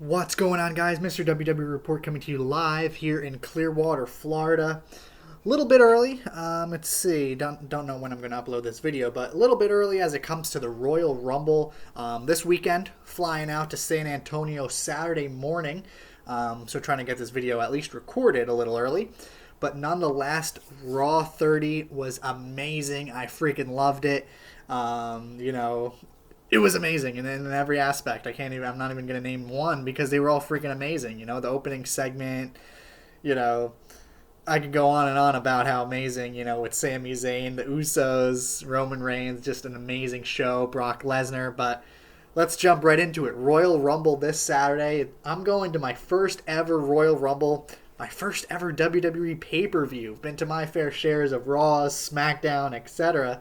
What's going on, guys? Mr. WWE Report coming to you live here in Clearwater, Florida. A little bit early. Let's see. Don't know when I'm going to upload this video, but a little bit early as it comes to the Royal Rumble this weekend. Flying out to San Antonio Saturday morning. So trying to get this video at least recorded a little early. But nonetheless, Raw 30 was amazing. I freaking loved it. It was amazing, and in every aspect. I'm not even going to name one because they were all freaking amazing. The opening segment, you know, I could go on and on about how amazing, with Sami Zayn, the Usos, Roman Reigns, just an amazing show, Brock Lesnar. But let's jump right into it. Royal Rumble this Saturday. I'm going to my first ever Royal Rumble, my first ever WWE pay-per-view. Been to my fair shares of Raws, SmackDown, etc.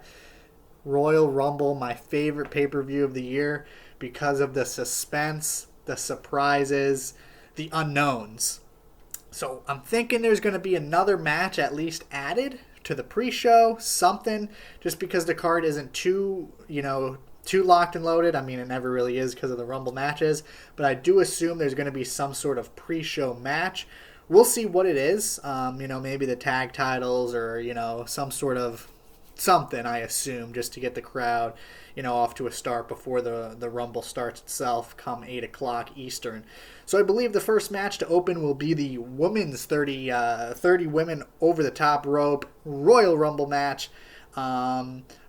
Royal Rumble, my favorite pay-per-view of the year because of the suspense, the surprises, the unknowns. So I'm thinking there's going to be another match at least added to the pre-show, something, just because the card isn't too locked and loaded. I mean, it never really is because of the Rumble matches, but I do assume there's going to be some sort of pre-show match. We'll see what it is. Maybe the tag titles or, some sort of something, I assume, just to get the crowd, off to a start before the Rumble starts itself come 8 o'clock Eastern. So I believe the first match to open will be the women's 30 women over the top rope Royal Rumble match,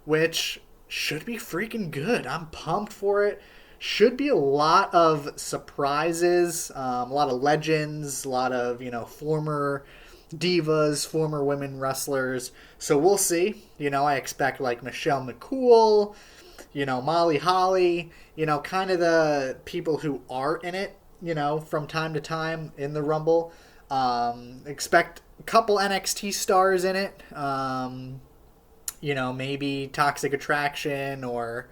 which should be freaking good. I'm pumped for it. Should be a lot of surprises, a lot of legends, a lot of, former divas, former women wrestlers. So we'll see. I expect like Michelle McCool, Molly Holly, kind of the people who are in it, from time to time in the Rumble. Expect a couple NXT stars in it. Maybe Toxic Attraction or,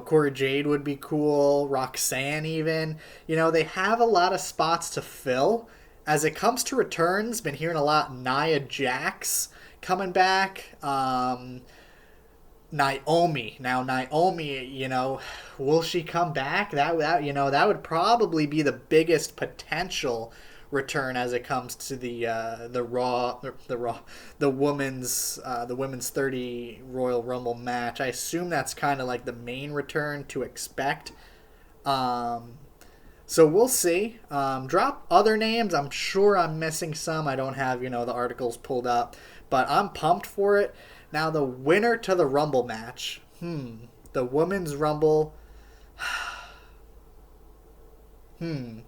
Cora Jade would be cool. Roxanne even. They have a lot of spots to fill. As it comes to returns, been hearing a lot Nia Jax coming back. Naomi. Now Naomi, will she come back? That would probably be the biggest potential return as it comes to the women's 30 Royal Rumble match. I assume that's kind of like the main return to expect. So we'll see. Drop other names. I'm sure I'm missing some. I don't have, the articles pulled up. But I'm pumped for it. Now, the winner to the Rumble match. The Women's Rumble. I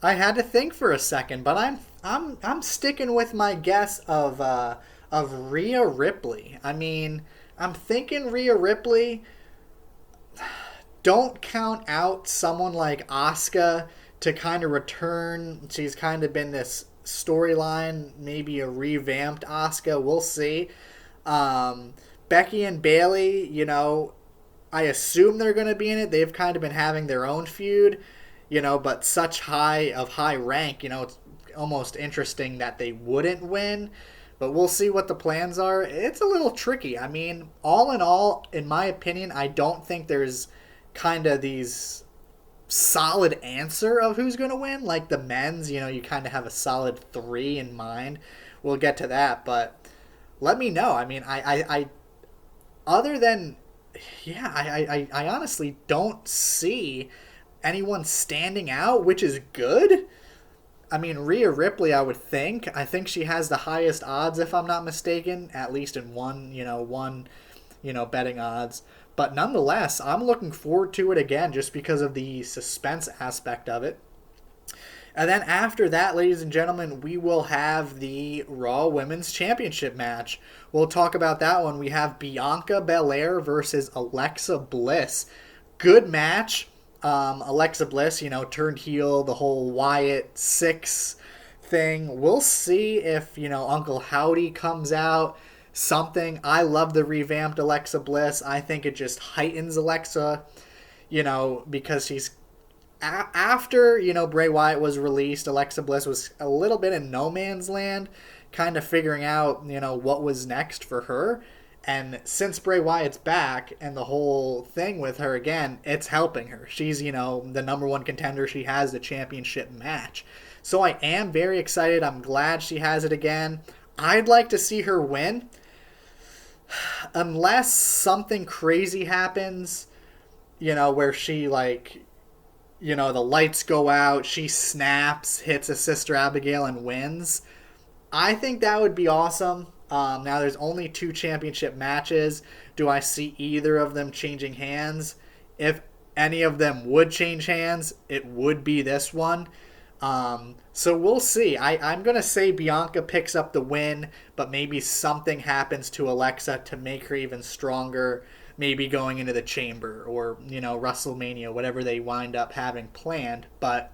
had to think for a second, but I'm sticking with my guess of Rhea Ripley. I mean, I'm thinking Rhea Ripley. Don't count out someone like Asuka to kind of return. She's kind of been this storyline, maybe a revamped Asuka. We'll see. Becky and Bayley, I assume they're going to be in it. They've kind of been having their own feud, but such high rank, it's almost interesting that they wouldn't win. But we'll see what the plans are. It's a little tricky. I mean, all in all, in my opinion, I don't think there's kind of these solid answer of who's going to win. Like the men's, you kind of have a solid 3 in mind. We'll get to that, but let me know. I mean, I other than, I honestly don't see anyone standing out, which is good. I mean, Rhea Ripley, I think she has the highest odds, if I'm not mistaken, at least in one betting odds. But nonetheless, I'm looking forward to it again just because of the suspense aspect of it. And then after that, ladies and gentlemen, we will have the Raw Women's Championship match. We'll talk about that one. We have Bianca Belair versus Alexa Bliss. Good match. Alexa Bliss, turned heel, the whole Wyatt 6 thing. We'll see if, Uncle Howdy comes out. Something. I love the revamped Alexa Bliss. I think it just heightens Alexa, because she's after, Bray Wyatt was released, Alexa Bliss was a little bit in no man's land, kind of figuring out, what was next for her. And since Bray Wyatt's back and the whole thing with her again, it's helping her. She's, the number one contender. She has the championship match. So I am very excited. I'm glad she has it again. I'd like to see her win. Unless something crazy happens, where she, the lights go out, she snaps, hits a Sister Abigail, and wins. I think that would be awesome. Now, there's only 2 championship matches. Do I see either of them changing hands? If any of them would change hands, it would be this one. So we'll see. I'm going to say Bianca picks up the win, but maybe something happens to Alexa to make her even stronger, maybe going into the Chamber or, WrestleMania, whatever they wind up having planned. But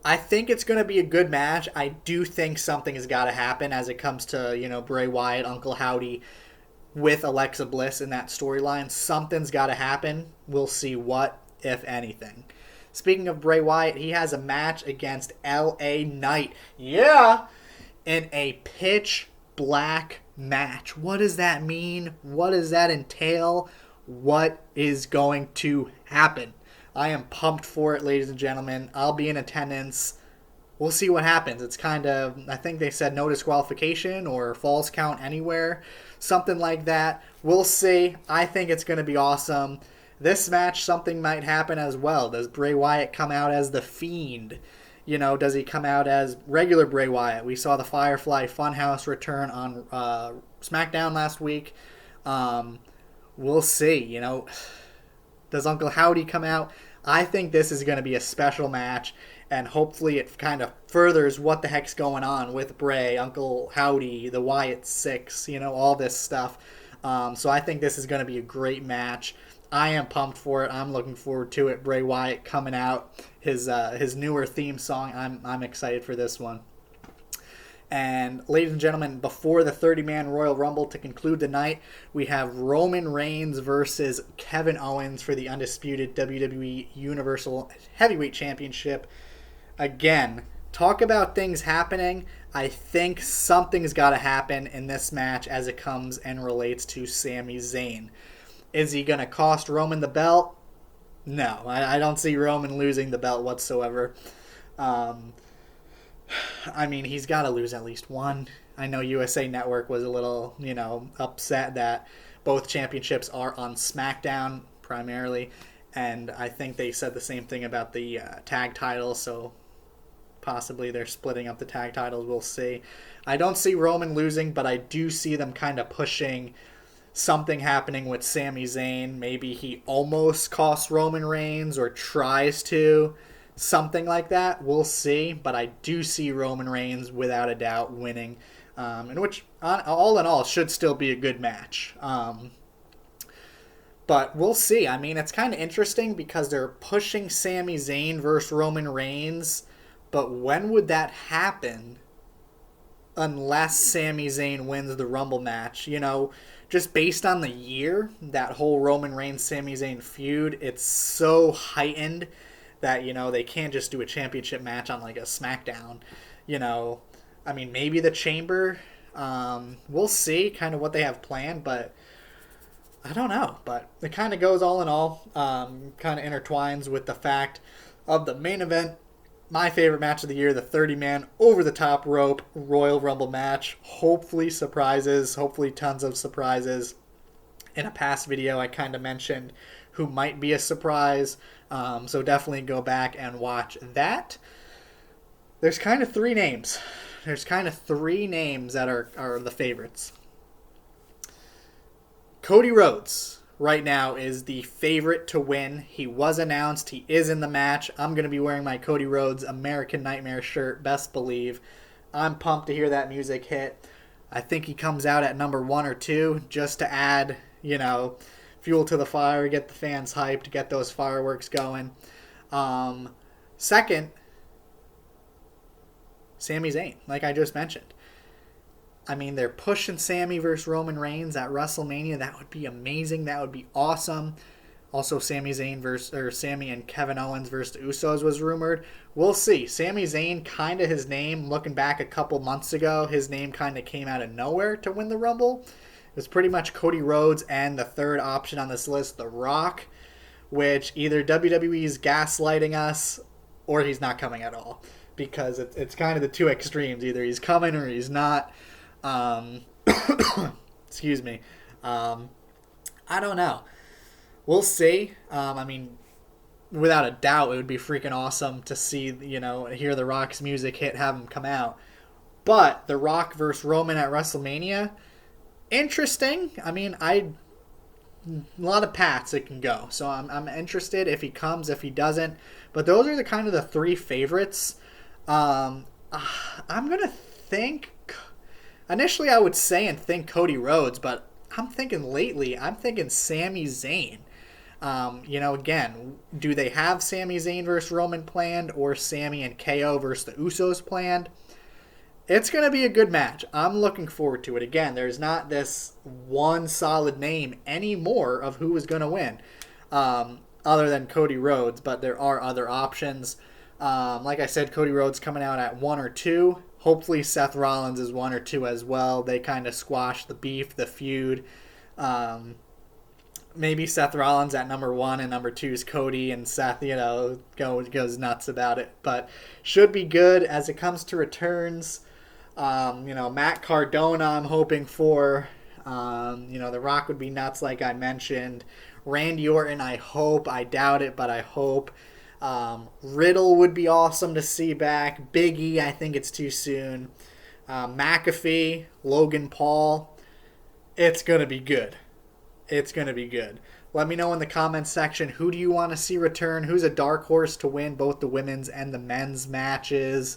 I think it's going to be a good match. I do think something has got to happen as it comes to, Bray Wyatt, Uncle Howdy, with Alexa Bliss in that storyline. Something's got to happen. We'll see what, if anything. Speaking of Bray Wyatt, he has a match against L.A. Knight. Yeah! In a pitch black match. What does that mean? What does that entail? What is going to happen? I am pumped for it, ladies and gentlemen. I'll be in attendance. We'll see what happens. It's kind of, I think they said no disqualification or falls count anywhere. Something like that. We'll see. I think it's going to be awesome. This match, something might happen as well. Does Bray Wyatt come out as the Fiend? Does he come out as regular Bray Wyatt? We saw the Firefly Funhouse return on SmackDown last week. We'll see. Does Uncle Howdy come out? I think this is going to be a special match, and hopefully it kind of furthers what the heck's going on with Bray, Uncle Howdy, the Wyatt Six, all this stuff. So I think this is going to be a great match. I am pumped for it. I'm looking forward to it. Bray Wyatt coming out, his newer theme song. I'm excited for this one. And ladies and gentlemen, before the 30-man Royal Rumble to conclude the night, we have Roman Reigns versus Kevin Owens for the undisputed WWE Universal Heavyweight Championship. Again, talk about things happening. I think something's got to happen in this match as it comes and relates to Sami Zayn. Is he going to cost Roman the belt? No, I don't see Roman losing the belt whatsoever. He's got to lose at least one. I know USA Network was a little, upset that both championships are on SmackDown primarily, and I think they said the same thing about the tag titles, so possibly they're splitting up the tag titles. We'll see. I don't see Roman losing, but I do see them kind of pushing something happening with Sami Zayn. Maybe he almost costs Roman Reigns or tries to. Something like that. We'll see. But I do see Roman Reigns, without a doubt, winning. In which, all in all, should still be a good match. But we'll see. It's kind of interesting because they're pushing Sami Zayn versus Roman Reigns. But when would that happen unless Sami Zayn wins the Rumble match? Just based on the year, that whole Roman Reigns-Sami Zayn feud, it's so heightened that, they can't just do a championship match on, a SmackDown. Maybe the Chamber. We'll see kind of what they have planned, but I don't know. But it kind of goes all in all, kind of intertwines with the fact of the main event. My favorite match of the year, the 30-man over-the-top rope Royal Rumble match. Hopefully surprises, hopefully tons of surprises. In a past video, I kind of mentioned who might be a surprise, so definitely go back and watch that. There's kind of 3 names. There's kind of 3 names that are the favorites. Cody Rhodes right now is the favorite to win. He was announced. He is in the match. I'm going to be wearing my Cody Rhodes American Nightmare shirt, best believe. I'm pumped to hear that music hit. I think he comes out at number 1 or 2 just to add, fuel to the fire, get the fans hyped, get those fireworks going. Second, Sami Zayn, like I just mentioned. They're pushing Sami versus Roman Reigns at WrestleMania. That would be amazing. That would be awesome. Also, Sami and Kevin Owens versus the Usos was rumored. We'll see. Sami Zayn, kind of his name, looking back a couple months ago, his name kind of came out of nowhere to win the Rumble. was pretty much Cody Rhodes and the third option on this list, The Rock, which either WWE's gaslighting us or he's not coming at all. Because it's kind of the two extremes. Either he's coming or he's not. Excuse me. I don't know. We'll see. I mean, without a doubt, it would be freaking awesome to see, hear The Rock's music hit, have him come out. But The Rock versus Roman at WrestleMania, interesting. I mean, a lot of paths it can go. So I'm interested if he comes, if he doesn't. But those are the kind of the three favorites. I'm going to think... Initially, I would say and think Cody Rhodes, but I'm thinking Sami Zayn. Again, do they have Sami Zayn versus Roman planned or Sami and KO versus the Usos planned? It's going to be a good match. I'm looking forward to it. Again, there's not this one solid name anymore of who is going to win other than Cody Rhodes, but there are other options. Like I said, Cody Rhodes coming out at 1 or 2. Hopefully Seth Rollins is 1 or 2 as well. They kind of squash the beef, the feud. Maybe Seth Rollins at number 1 and number 2 is Cody, and Seth, goes nuts about it. But should be good as it comes to returns. Matt Cardona I'm hoping for. The Rock would be nuts like I mentioned. Randy Orton I hope. I doubt it, but I hope. Riddle would be awesome to see back. Big E, I think it's too soon. McAfee, Logan Paul. It's going to be good. It's going to be good. Let me know in the comments section, who do you want to see return? Who's a dark horse to win both the women's and the men's matches?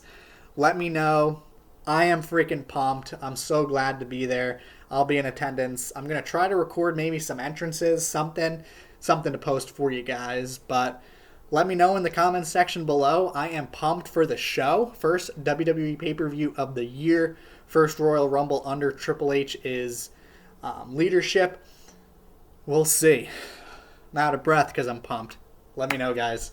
Let me know. I am freaking pumped. I'm so glad to be there. I'll be in attendance. I'm going to try to record maybe some entrances, something to post for you guys, but... Let me know in the comments section below. I am pumped for the show. First WWE pay-per-view of the year. First Royal Rumble under Triple H's leadership. We'll see. I'm out of breath because I'm pumped. Let me know, guys.